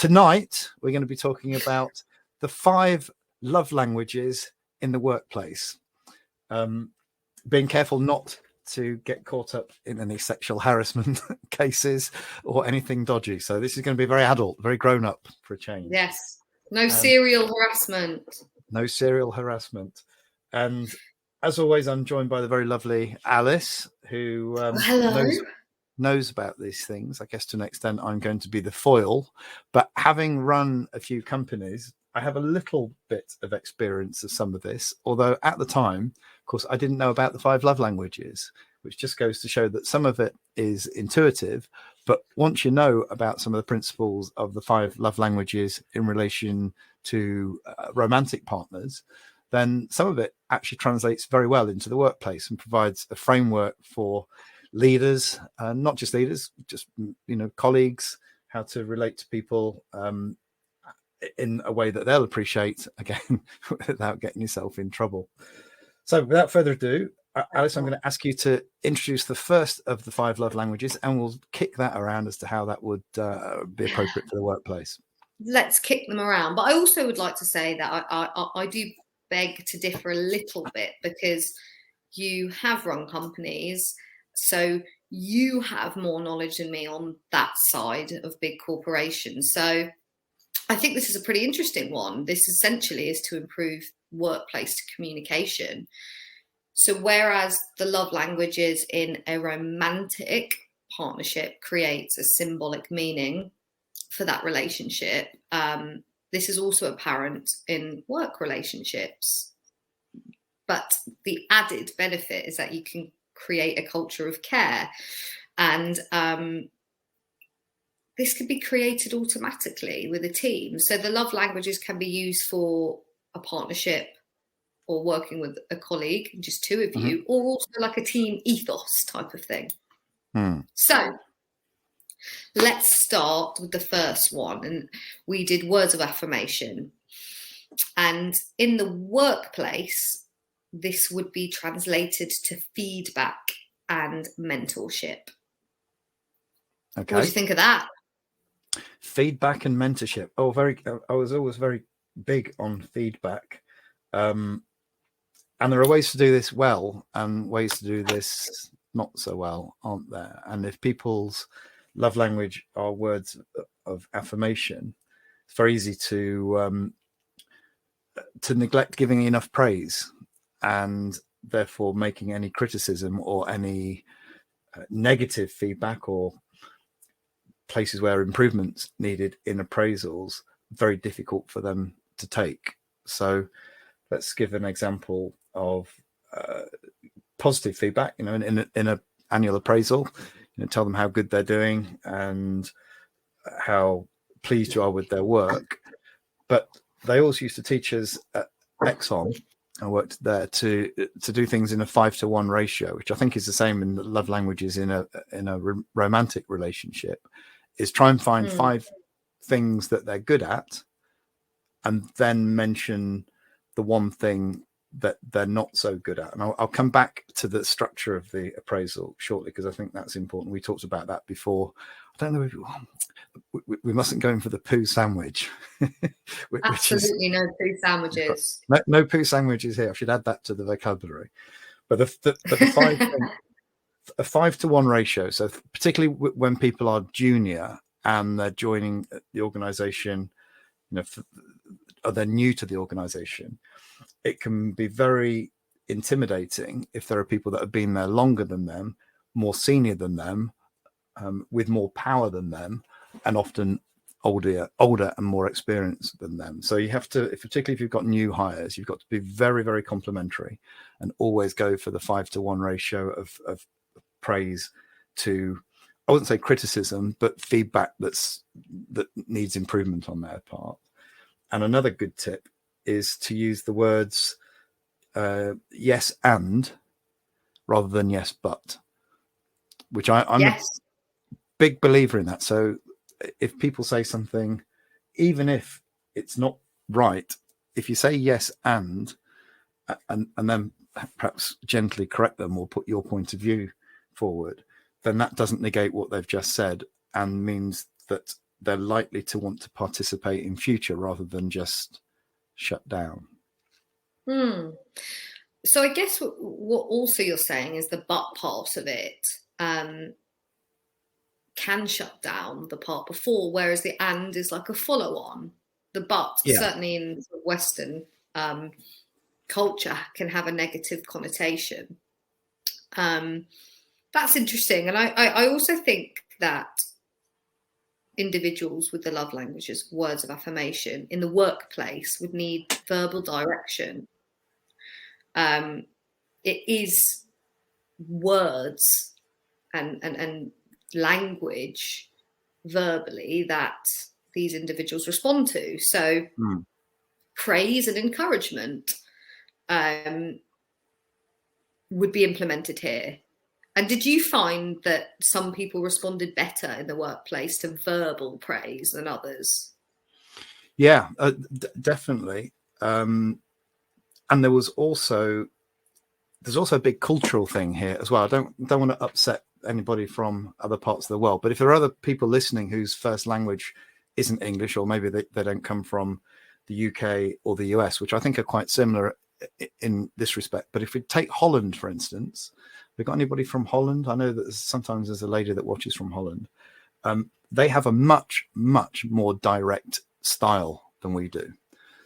Tonight, we're going to be talking about the 5 love languages in the workplace. Being careful not to get caught up in any sexual harassment cases or anything dodgy. So this is going to be very adult, very grown up for a change. Yes. No serial harassment. No serial harassment. And as always, I'm joined by the very lovely Alice, who knows about these things. I guess to an extent, I'm going to be the foil. But having run a few companies, I have a little bit of experience of some of this. Although at the time, of course, I didn't know about the 5 love languages, which just goes to show that some of it is intuitive. But once you know about some of the principles of the 5 love languages in relation to romantic partners, then some of it actually translates very well into the workplace and provides a framework for leaders, not just leaders, just colleagues, how to relate to people in a way that they'll appreciate, again, without getting yourself in trouble. So without further ado, Alice, I'm going to ask you to introduce the first of the 5 love languages, and we'll kick that around as to how that would be appropriate for the workplace. Let's kick them around. But I also would like to say that I do beg to differ a little bit, because you have run companies, so you have more knowledge than me on that side of big corporations. So I think this is a pretty interesting one. This essentially is to improve workplace communication. So whereas the love languages in a romantic partnership creates a symbolic meaning for that relationship, this is also apparent in work relationships. But the added benefit is that you can create a culture of care, and this can be created automatically with a team. So the love languages can be used for a partnership or working with a colleague, just 2 of you, or also like a team ethos type of thing. So let's start with the first one. And we did words of affirmation. And in the workplace, this would be translated to feedback and mentorship. Okay. What do you think of that? Feedback and mentorship. Oh, I was always very big on feedback. And there are ways to do this well and ways to do this not so well, aren't there? And if people's love language are words of affirmation, it's very easy to neglect giving enough praise, and therefore making any criticism or any negative feedback or places where improvements needed in appraisals very difficult for them to take. So let's give an example of positive feedback. In an annual appraisal, tell them how good they're doing and how pleased you are with their work. But they always used to teach us at Exxon, I worked there, to do things in a 5-to-1 ratio, which I think is the same in the love languages in a romantic relationship, is try and find 5 things that they're good at, and then mention the one thing that they're not so good at. And I'll come back to the structure of the appraisal shortly, because I think that's important. We talked about that before. I don't know if we mustn't go in for the poo sandwich. Absolutely no poo sandwiches. No poo sandwiches here. I should add that to the vocabulary. But the 5 thing, a 5-to-1 ratio. So particularly when people are junior and they're joining the organization, or they're new to the organization, it can be very intimidating if there are people that have been there longer than them, more senior than them, with more power than them, and often older and more experienced than them. So you have to, particularly if you've got new hires, you've got to be very, very complimentary and always go for the 5-to-1 ratio of praise to, I wouldn't say criticism, but feedback that needs improvement on their part. And another good tip is to use the words yes and rather than yes but, which I'm a big believer in that. So if people say something, even if it's not right, if you say yes and then perhaps gently correct them or put your point of view forward, then that doesn't negate what they've just said and means that they're likely to want to participate in future rather than just shut down. So I guess what also you're saying is the but part of it can shut down the part before, whereas the and is like a follow-on. The but, certainly in Western culture, can have a negative connotation. That's interesting. And I also think that individuals with the love languages, words of affirmation, in the workplace would need verbal direction. It is words and language verbally that these individuals respond to. So praise and encouragement would be implemented here. And did you find that some people responded better in the workplace to verbal praise than others? Yeah, definitely. And there's also a big cultural thing here as well. I don't want to upset anybody from other parts of the world, but if there are other people listening whose first language isn't English, or maybe they don't come from the UK or the US, which I think are quite similar in this respect. But if we take Holland, for instance, we got anybody from Holland? I know that sometimes there's a lady that watches from Holland. They have a much more direct style than we do.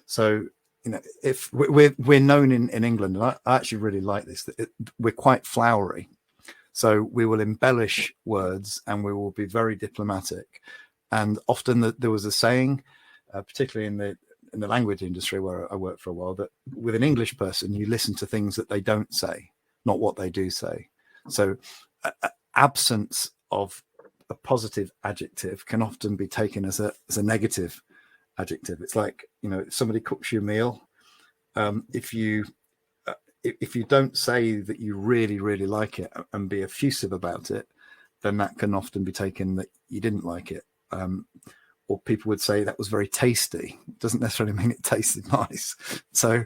So, you know, if we're known in England, and I actually really like this, that we're quite flowery. So we will embellish words and we will be very diplomatic. And often there was a saying, particularly in the language industry where I worked for a while, that with an English person, you listen to things that they don't say, not what they do say. So absence of a positive adjective can often be taken as a negative adjective. It's like, you know, if somebody cooks you a meal, if you don't say that you really like it and be effusive about it, then that can often be taken that you didn't like it. Or people would say that was very tasty. It doesn't necessarily mean it tasted nice. So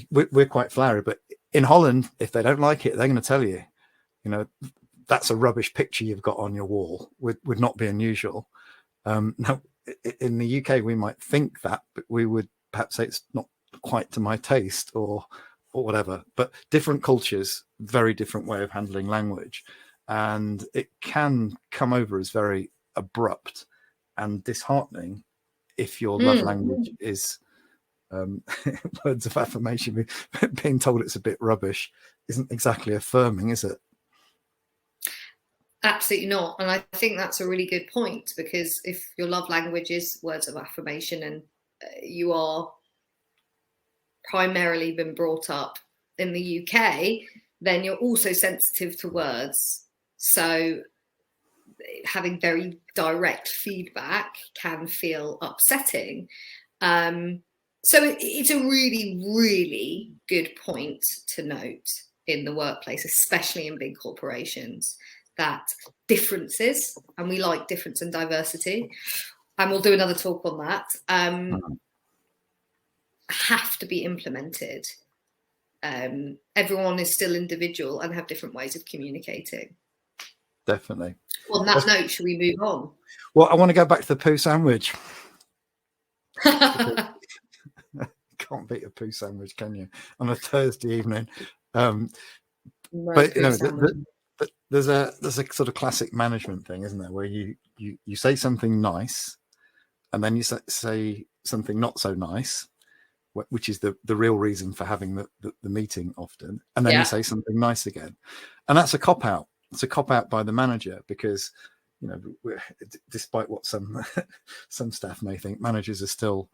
we're quite flowery, but in Holland, if they don't like it, they're going to tell you, you know, that's a rubbish picture you've got on your wall. Would not be unusual. Now, in the UK, we might think that, but we would perhaps say it's not quite to my taste or whatever. But different cultures, very different way of handling language. And it can come over as very abrupt and disheartening if your love language is words of affirmation. Being told it's a bit rubbish isn't exactly affirming, is it? Absolutely not. And I think that's a really good point, because if your love language is words of affirmation and you are primarily been brought up in the UK, then you're also sensitive to words. So having very direct feedback can feel upsetting. So it's a really good point to note in the workplace, especially in big corporations, that differences, and we like difference and diversity, and we'll do another talk on that, have to be implemented. Everyone is still individual and have different ways of communicating. Definitely. On that note, should we move on? Well, I want to go back to the poo sandwich. Can't beat a poo sandwich, can you, on a Thursday evening? But you know, there's a sort of classic management thing, isn't there, where you say something nice, and then you say something not so nice, which is the real reason for having the meeting often, and then you say something nice again, and that's a cop out. It's a cop out by the manager, because, you know, despite what some staff may think, managers are still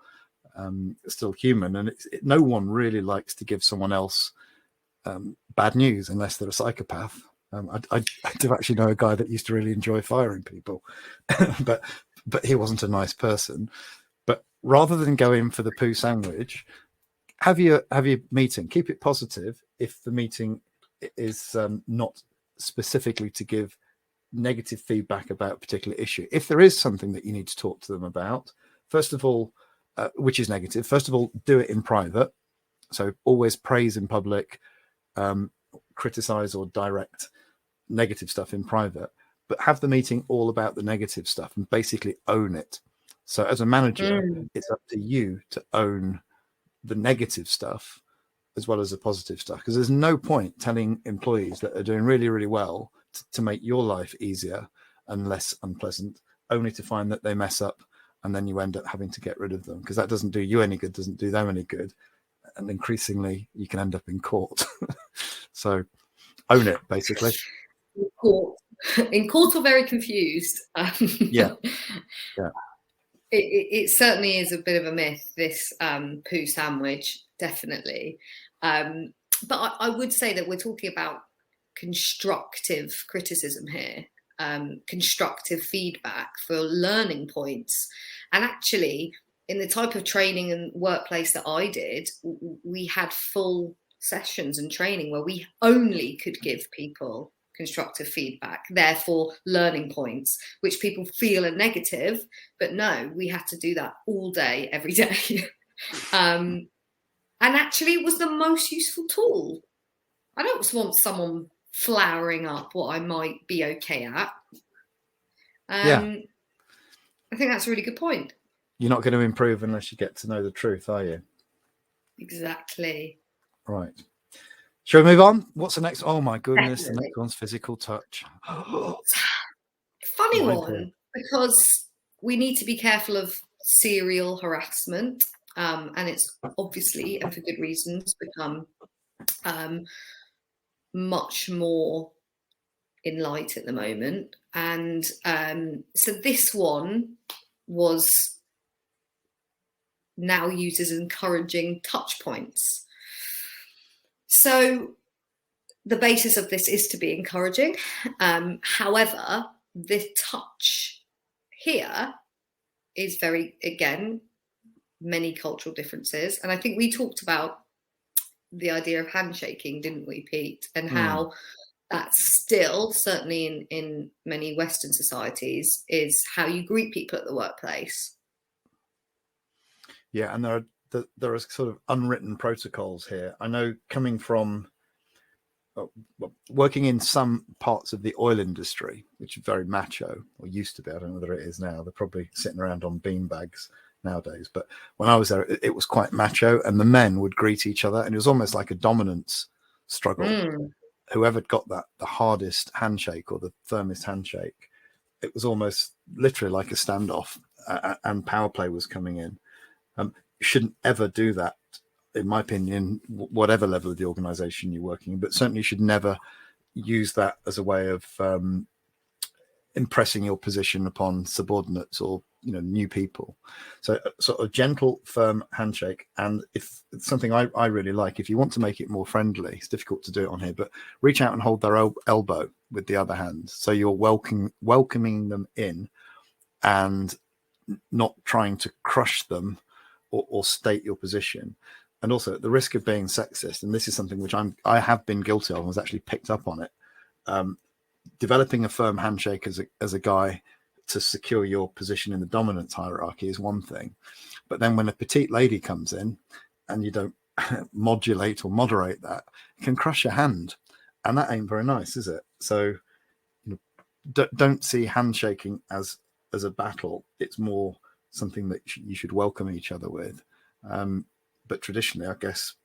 human, and no one really likes to give someone else bad news unless they're a psychopath. I do actually know a guy that used to really enjoy firing people, but he wasn't a nice person. But rather than go in for the poo sandwich, have your meeting, keep it positive. If the meeting is not specifically to give negative feedback about a particular issue, if there is something that you need to talk to them about, first of all, which is negative, first of all, do it in private. So always praise in public, criticize or direct negative stuff in private. but have the meeting all about the negative stuff and basically own it. So as a manager, it's up to you to own the negative stuff as well as the positive stuff, because there's no point telling employees that are doing really, really well to make your life easier and less unpleasant, only to find that they mess up and then you end up having to get rid of them, because that doesn't do you any good, doesn't do them any good, and increasingly you can end up in court. So own it, basically. In court or very confused. Yeah. It certainly is a bit of a myth, this poo sandwich, definitely. But I would say that we're talking about constructive criticism here, constructive feedback for learning points. And actually, in the type of training and workplace that I did, we had full sessions and training where we only could give people constructive feedback, therefore learning points, which people feel are negative. But no, we had to do that all day, every day. And actually it was the most useful tool. I don't want someone flowering up what I might be okay at. I think that's a really good point. You're not going to improve unless you get to know the truth, are you? Exactly. Right. Shall we move on? What's the next? Oh my goodness, Definitely. The next one's physical touch. Funny one, because we need to be careful of serial harassment, and it's obviously, and for good reasons, become much more in light at the moment. And so this one was now used as encouraging touch points. So the basis of this is to be encouraging. However, the touch here is very, again, many cultural differences. And I think we talked about the idea of handshaking, didn't we, Pete? And how that's still, certainly in many Western societies, is how you greet people at the workplace. Yeah, and there are sort of unwritten protocols here. I know, coming from working in some parts of the oil industry, which is very macho, or used to be. I don't know whether it is now. They're probably sitting around on beanbags nowadays. But when I was there, it was quite macho, and the men would greet each other, and it was almost like a dominance struggle. Whoever got the hardest handshake or the firmest handshake, it was almost literally like a standoff, and power play was coming in. You shouldn't ever do that, in my opinion, whatever level of the organization you're working in, but certainly you should never use that as a way of impressing your position upon subordinates or new people. So sort of gentle, firm handshake. And if it's something I really like, if you want to make it more friendly, it's difficult to do it on here, but reach out and hold their elbow with the other hand, so you're welcoming them in and not trying to crush them or state your position. And also, at the risk of being sexist, and this is something which I have been guilty of and was actually picked up on it, developing a firm handshake as a guy to secure your position in the dominance hierarchy is one thing. But then when a petite lady comes in and you don't modulate or moderate that, it can crush your hand. And that ain't very nice, is it? So don't see handshaking as a battle. It's more something that you should welcome each other with. But traditionally, I guess,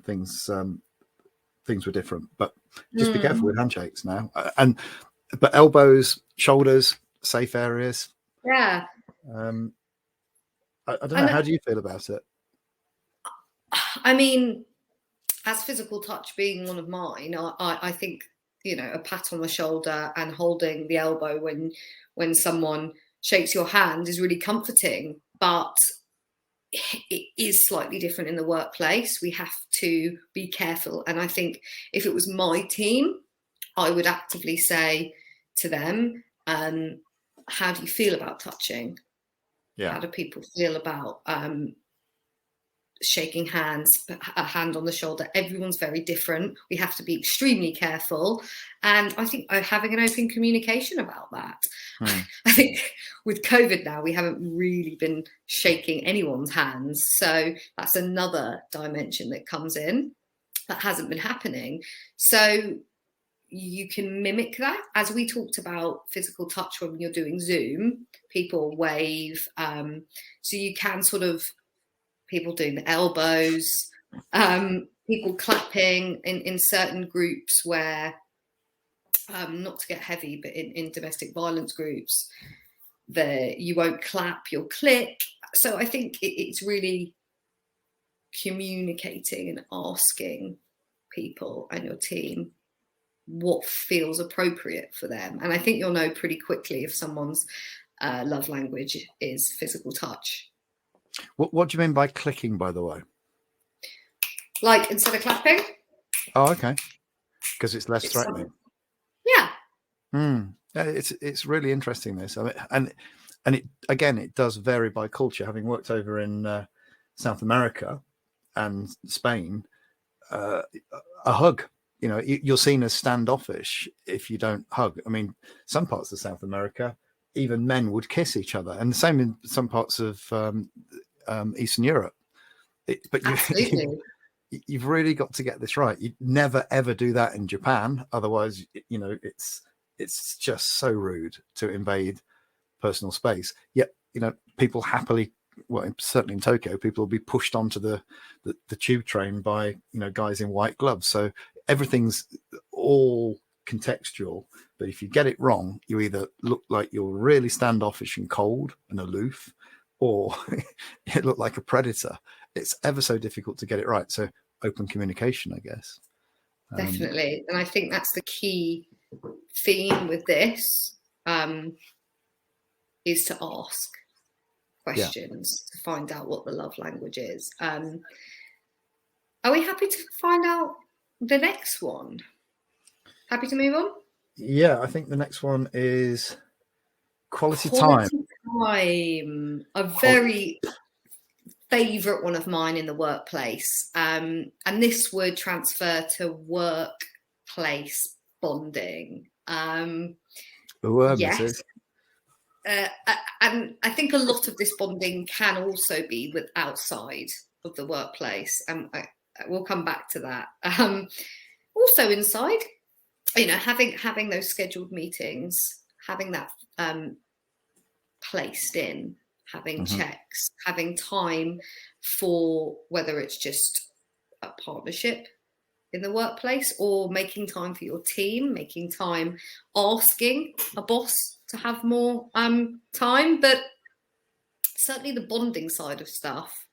things were different. But just be careful with handshakes now. But elbows, shoulders, safe areas. Yeah. I don't know. How do you feel about it? I mean, as physical touch being one of mine, I think, a pat on the shoulder and holding the elbow when someone shakes your hand is really comforting. But it is slightly different in the workplace. We have to be careful. And I think if it was my team, I would actively say to them, how do you feel about touching? Yeah. How do people feel about shaking hands, a hand on the shoulder? Everyone's very different. We have to be extremely careful. And I think having an open communication about that. I think with COVID now, we haven't really been shaking anyone's hands. So that's another dimension that comes in that hasn't been happening. So, you can mimic that. As we talked about physical touch when you're doing Zoom, people wave. So you can sort of, people doing the elbows, people clapping in certain groups where, not to get heavy, but in domestic violence groups, you won't clap, you'll click. So I think it's really communicating and asking people and your team what feels appropriate for them. And I think you'll know pretty quickly if someone's love language is physical touch. What do you mean by clicking, by the way? Like instead of clapping. Oh, okay. Because it's less threatening. Yeah. It's really interesting, this. I mean, and it, again, it does vary by culture. Having worked over in South America and Spain, a hug, you know, you're seen as standoffish if you don't hug. I mean, some parts of South America, even men would kiss each other, and the same in some parts of Eastern Europe. But you've really got to get this right. You never ever do that in Japan, otherwise, you know, it's just so rude to invade personal space. Yet, you know, people happily, well, certainly in Tokyo, people will be pushed onto the tube train by, you know, guys in white gloves. So everything's all contextual. But if you get it wrong, you either look like you're really standoffish and cold and aloof, or you look like a predator. It's ever so difficult to get it right. So open communication, I guess. Definitely. And I think that's the key theme with this, is to ask questions to find out what the love language is. Are we happy to find out the next one? Happy to move on? Yeah, I think the next one is quality time. A very favorite one of mine in the workplace. And this would transfer to workplace bonding. Yes. And I think a lot of this bonding can also be with outside of the workplace. And we'll come back to that. Also inside, you know, having those scheduled meetings, having that placed in, having checks, having time for whether it's just a partnership in the workplace or making time for your team, making time, asking a boss to have more time. But certainly the bonding side of stuff,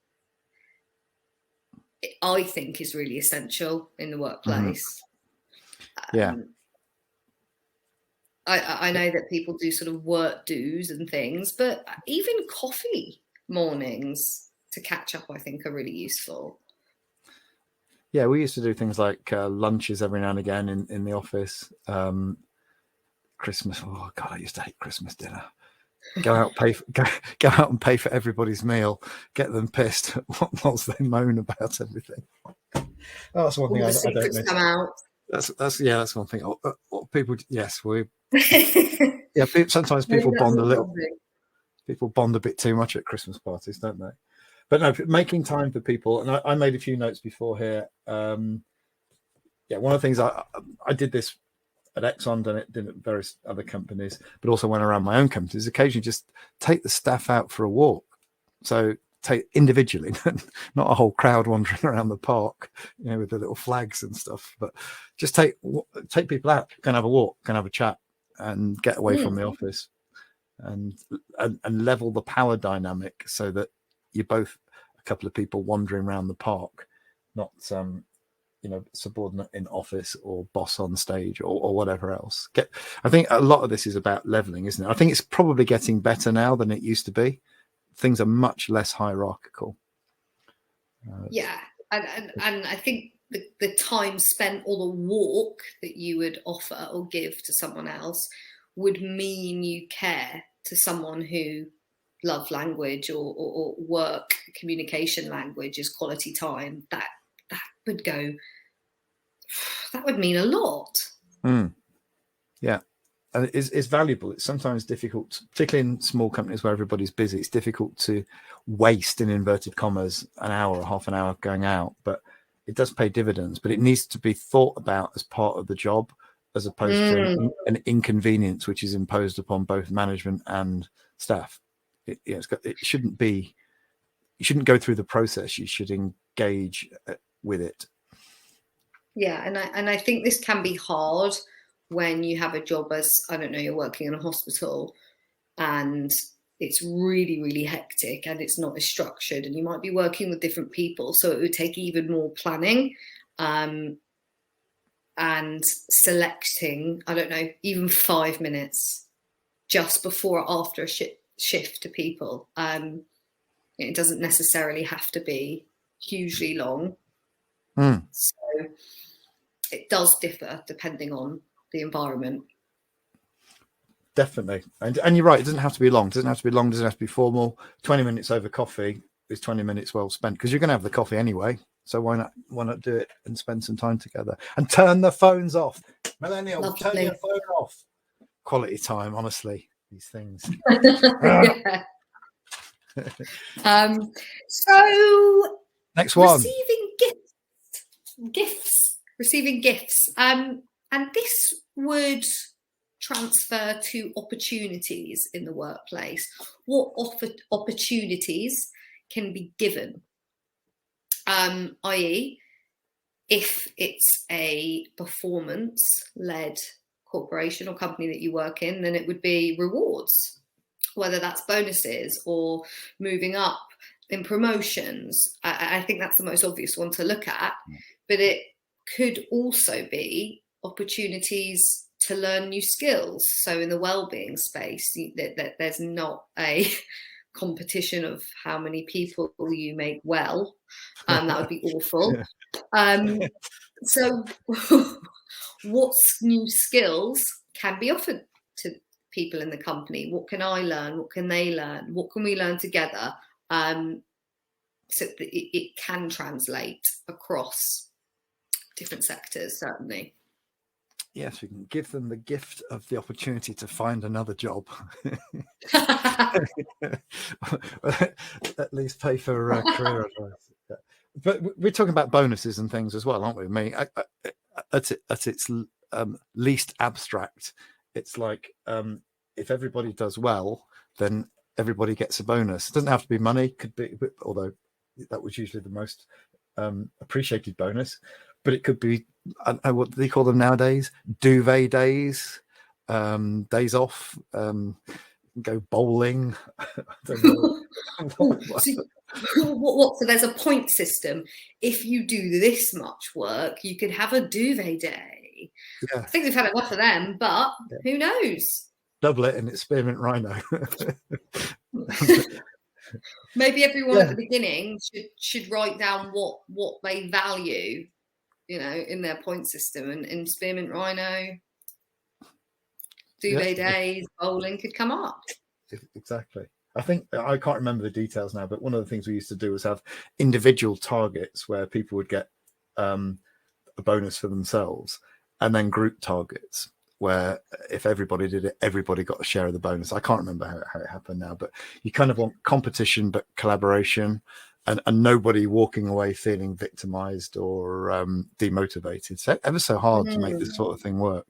I think, is really essential in the workplace. Yeah. I know that people do sort of work do's and things, but even coffee mornings to catch up, I think, are really useful. Yeah, we used to do things like lunches every now and again in the office. Christmas, oh God, I used to hate Christmas dinner. Go out, go out and pay for everybody's meal. Get them pissed whilst they moan about everything. Oh, that's one thing I don't miss. Come out. That's one thing. People, yes, we. Yeah, sometimes people bond a little. People bond a bit too much at Christmas parties, don't they? But no, making time for people. And I made a few notes before here. One of the things I did this at Exxon, done it at various other companies, but also went around my own companies. Occasionally, just take the staff out for a walk. So take individually, not a whole crowd wandering around the park, you know, with the little flags and stuff. But just take people out, go and have a walk, go and have a chat, and get away from the office, and level the power dynamic so that you're both a couple of people wandering around the park, not subordinate in office or boss on stage or whatever else. I think a lot of this is about leveling, isn't it? I think it's probably getting better now than it used to be. Things are much less hierarchical. And I think the time spent or the walk that you would offer or give to someone else would mean you care to someone who love language or work communication language is quality time. That would mean a lot. Yeah. And it's valuable. It's sometimes difficult, particularly in small companies where everybody's busy. It's difficult to waste, in inverted commas, an hour or half an hour going out, but it does pay dividends. But it needs to be thought about as part of the job as opposed to an inconvenience which is imposed upon both management and staff. It shouldn't be. You shouldn't go through the process. You should engage with it. Yeah, and I think this can be hard when you have a job as, I don't know, you're working in a hospital and it's really, really hectic and it's not as structured, and you might be working with different people, so it would take even more planning and selecting, I don't know, even 5 minutes just before or after a shift to people. It doesn't necessarily have to be hugely long. So it does differ depending on the environment. Definitely. And you're right, it doesn't have to be long. It doesn't have to be long, doesn't have to be formal. 20 minutes over coffee is 20 minutes well spent, because you're going to have the coffee anyway. So why not do it and spend some time together and turn the phones off? Millennial, Lovely. turn your phone off. Quality time, honestly, these things. So next one. Receiving gifts. And this would transfer to opportunities in the workplace. What opportunities can be given? I.e., if it's a performance-led corporation or company that you work in, then it would be rewards, whether that's bonuses or moving up in promotions. I think that's the most obvious one to look at, but it could also be opportunities to learn new skills. So in the well-being space, that there's not a competition of how many people you make well. That would be awful. So what new skills can be offered to people in the company? What can I learn? What can they learn? What can we learn together? So that it can translate across different sectors, certainly. Yes, we can give them the gift of the opportunity to find another job. At least pay for career advice. Yeah. But we're talking about bonuses and things as well, aren't we? I mean, at its least abstract, it's like if everybody does well, then everybody gets a bonus. It doesn't have to be money, could be, although that was usually the most appreciated bonus. But it could be, I don't know, what do they call them nowadays? Duvet days, days off, go bowling. I don't know. So there's a point system. If you do this much work, you could have a duvet day. Yeah. I think we've had enough of them, but who knows? Double it and it's spearmint rhino. Maybe everyone at the beginning should write down what they value, in their point system, and in spearmint rhino, duvet days, bowling could come up. Exactly. I think, I can't remember the details now, but one of the things we used to do was have individual targets where people would get a bonus for themselves, and then group targets where if everybody did it, everybody got a share of the bonus. I can't remember how it happened now, but you kind of want competition, but collaboration, and nobody walking away feeling victimized or demotivated. So ever so hard to make this sort of thing work.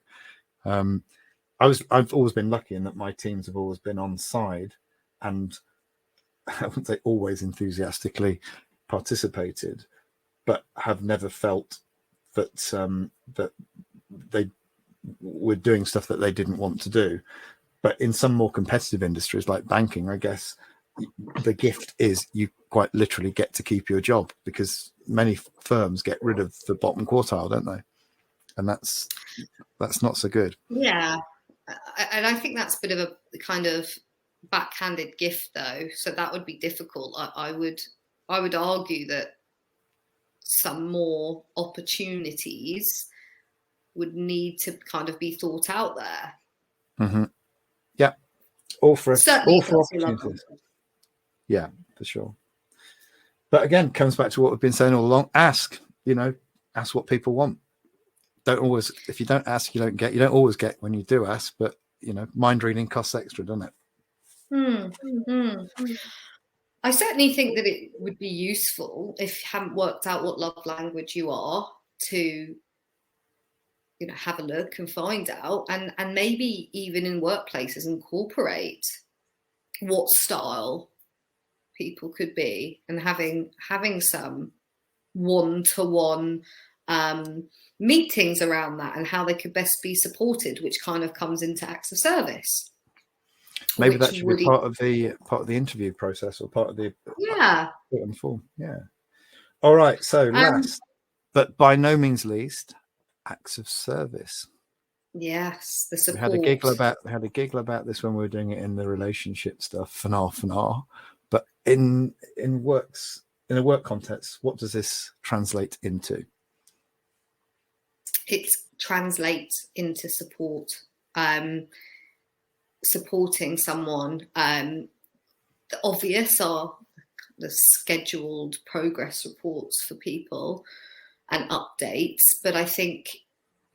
I've always been lucky in that my teams have always been on side, and I wouldn't say always enthusiastically participated, but have never felt that that they were doing stuff that they didn't want to do. But in some more competitive industries like banking, I guess the gift is you quite literally get to keep your job, because many firms get rid of the bottom quartile, don't they? And that's not so good. Yeah. And I think that's a bit of a kind of backhanded gift, though. So that would be difficult. I would argue that some more opportunities would need to kind of be thought out there. Mm-hmm. Yeah. All for opportunities. Yeah, for sure. But again, comes back to what we've been saying all along. Ask what people want. Don't always, if you don't ask, you don't get. You don't always get when you do ask, but mind reading costs extra, doesn't it? I certainly think that it would be useful, if you haven't worked out what love language you are, to have a look and find out, and maybe even in workplaces incorporate what style people could be, and having some one-to-one meetings around that and how they could best be supported, which kind of comes into acts of service. Maybe that should be part of the interview process, or part of the written form. Yeah. All right. So last, but by no means least, acts of service. Yes, the support. We had a giggle about this when we were doing it in the relationship stuff for now. But in a work context, what does this translate into? It translates into support, supporting someone. The obvious are the scheduled progress reports for people and updates, but I think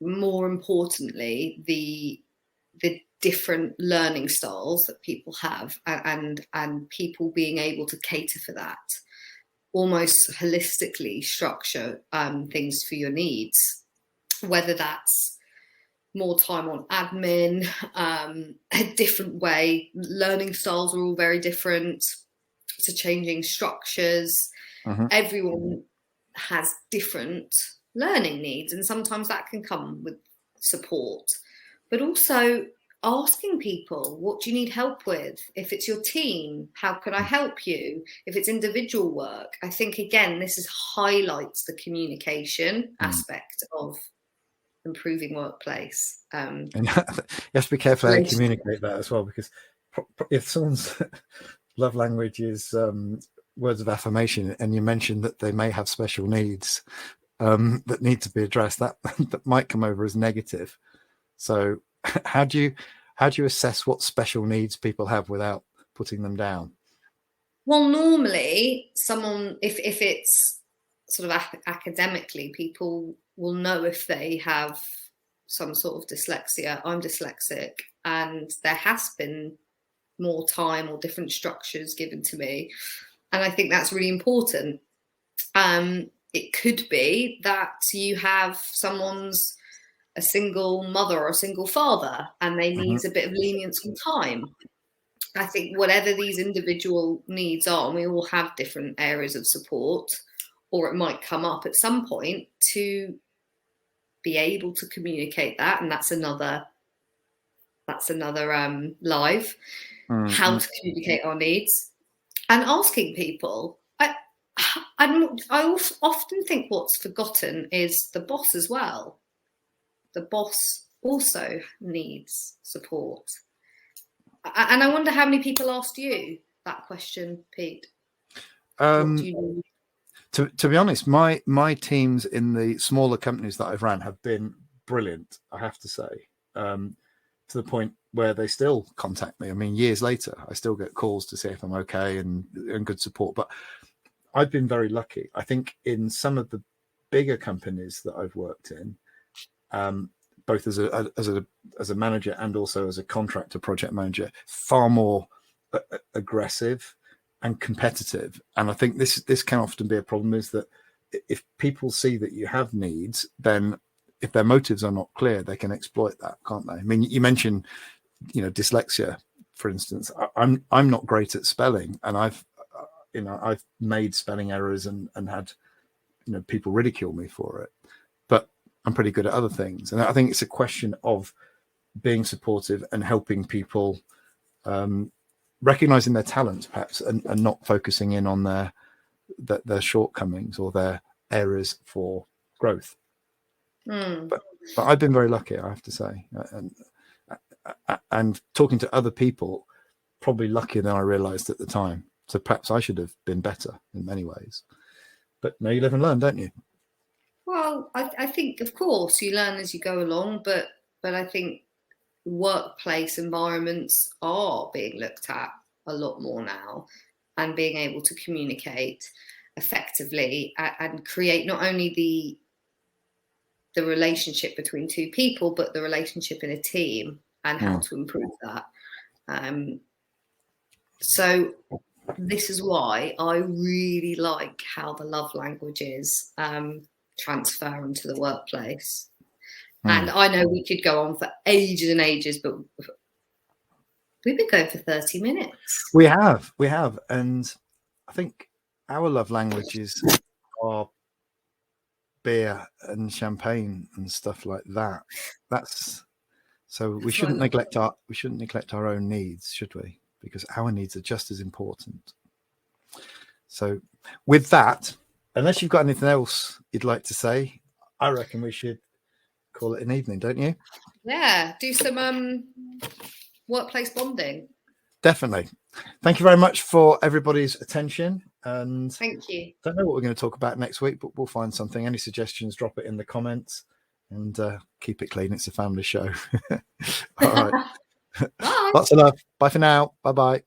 more importantly, the different learning styles that people have, and people being able to cater for that, almost holistically structure things for your needs, whether that's more time on admin, a different way. Learning styles are all very different, so changing structures. Everyone has different learning needs, and sometimes that can come with support, but also asking people, what do you need help with? If it's your team, how could I help you? If it's individual work, I think again this highlights the communication aspect of improving workplace. And you have to be careful how you communicate that as well, because if someone's love language is words of affirmation, and you mention that they may have special needs that need to be addressed, that might come over as negative. So how do you assess what special needs people have without putting them down? Well, normally someone, if it's sort of academically, people will know if they have some sort of dyslexia. I'm dyslexic, and there has been more time or different structures given to me, and I think that's really important. It could be that you have someone's a single mother or a single father, and they need a bit of lenience on time. I think whatever these individual needs are, and we all have different areas of support, or it might come up at some point, to be able to communicate that, and that's another live, how to communicate our needs, and asking people. I often think what's forgotten is the boss as well. The boss also needs support. And I wonder how many people asked you that question, Pete. What do you need? To be honest, my teams in the smaller companies that I've ran have been brilliant, I have to say, to the point where they still contact me. I mean, years later, I still get calls to see if I'm okay and good support. But I've been very lucky. I think in some of the bigger companies that I've worked in, both as a manager and also as a contractor project manager, far more aggressive and competitive. And I think this can often be a problem, is that if people see that you have needs, then if their motives are not clear, they can exploit that, can't they? I mean, you mentioned, dyslexia, for instance. I'm not great at spelling, and I've made spelling errors and had people ridicule me for it, but I'm pretty good at other things. And I think it's a question of being supportive and helping people, recognizing their talents perhaps, and not focusing in on their shortcomings or their areas for growth. But I've been very lucky, I have to say, and talking to other people, probably luckier than I realized at the time. So perhaps I should have been better in many ways. But no, you live and learn, don't you? Well, I think, of course, you learn as you go along, but I think workplace environments are being looked at a lot more now, and being able to communicate effectively and create not only the relationship between two people, but the relationship in a team, and how to improve that. So this is why I really like how the love languages transfer into the workplace. And I know we could go on for ages and ages, but we've been going for 30 minutes. We have. And I think our love languages are beer and champagne and stuff like that. We shouldn't neglect our own needs, should we? Because our needs are just as important. So with that, unless you've got anything else you'd like to say, I reckon we should call it an evening, don't you? Yeah, do some workplace bonding. Definitely. Thank you very much for everybody's attention. And thank you. I don't know what we're going to talk about next week, but we'll find something. Any suggestions, drop it in the comments, and keep it clean. It's a family show. All right. Bye. Lots of love. Bye for now. Bye-bye.